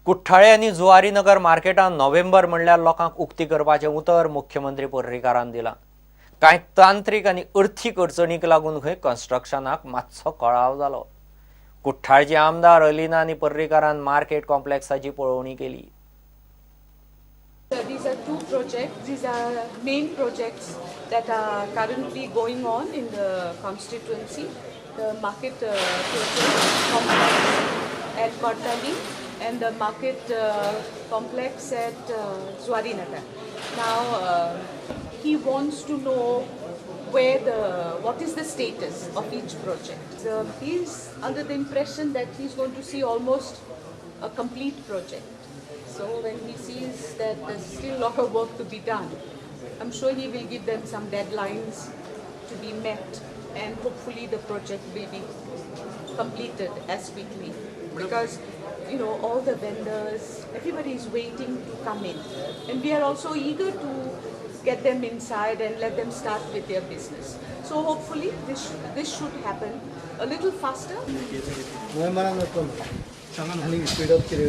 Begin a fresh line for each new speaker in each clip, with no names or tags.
कुठ्ठाळे आनी जुवारीनगर मार्केटात नोव्हेंबर म्हणल्यार लोकांक उक्ती करपाचें उतर मुख्यमंत्री पर्रीकारान दिलां. कांय तांत्रीक आनी अर्थीक अडचणीक लागून खंय कन्स्ट्रक्शनाक मातसो कळाव जालो. कुठ्ठाळचे आमदार अलिना आनी पर्रीकारान मार्केट कॉम्प्लेक्साची पळोवणी केली.
These are two projects. These are main projects that are currently going on in the constituency. The market project complex at Kortali and the market complex at Zuarinagar. Now he wants to know what is the status of each project. He's under the impression that he's going to see almost a complete project. So when he sees that there's still a lot of work to be done, I'm sure he will give them some deadlines to be met, and hopefully the project will be completed as quickly. Because all the vendors, everybody is waiting to come in, and we are also eager to get them inside and let them start with their business. So hopefully this should happen a little faster.
Speed up केले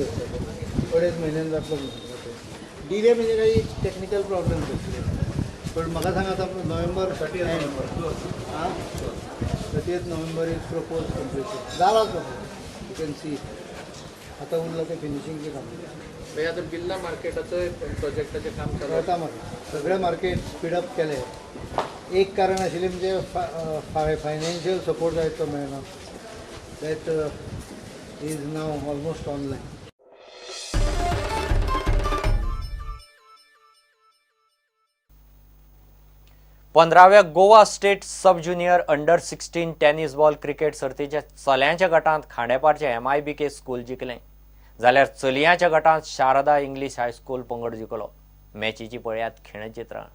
अडेच म्हयन्यान जातलो delay म्हणजे काही technical problem पण म्हाका सांग आतां November 30th November is propose completion जाला तो यू कॅन सी आतां उरलं ते फिनिशिंगचे काम
म्हणजे आता बिर्ला मार्केटाचं प्रोजेक्टाचे काम चालू
आता म्हाका सगळे मार्केट स्पीड अप केले. एक कारण आशिल्लें म्हणजे फायनान्शियल सपोर्ट जाय तो मेळना. That is now almost online.
पंधराव्या गोवा स्टेट सब junior under 16 tennis ball cricket सर्तीच्या चल्यांच्या गटांत खांडेपारचे MIBK स्कूल जिखलें जाल्यार चलयांच्या गटांत शारदा इंग्लीश हायस्कूल पंगड जिखलो. मॅचीची पळयात खिणचित्रां.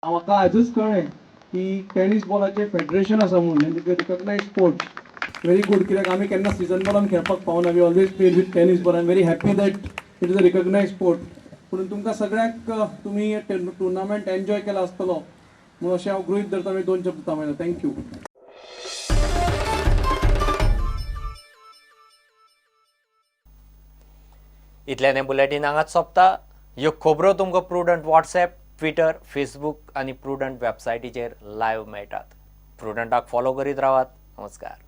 म्हाका आजूच कळ्ळें की टेनीस बॉलाचें फेडरेशन आसा म्हणून रिकग्नायज स्पोर्ट व्हेरी गुड. कित्याक आमी केन्ना सिजन बॉलान खेळपाक पावना. We always played with tennis ball. I am very happy that it is a recognised sport. पूण तुमकां सगळ्यांक तुमी टुर्नामेंट एन्जॉय केला आसतलो म्हणून अशें हांव गृहीत धरता. आमी 2 शब्द थांबयता. थँक्यू.
इतल्यान बुलेटीन हांगाच सोंपता. ह्यो खबरो तुमकां प्रुडंट WhatsApp, ट्विटर, फेसबूक आनी प्रुडंट वेबसायटीचेर लायव्ह मेळटात. प्रुडंटाक फॉलो करीत रावात. नमस्कार.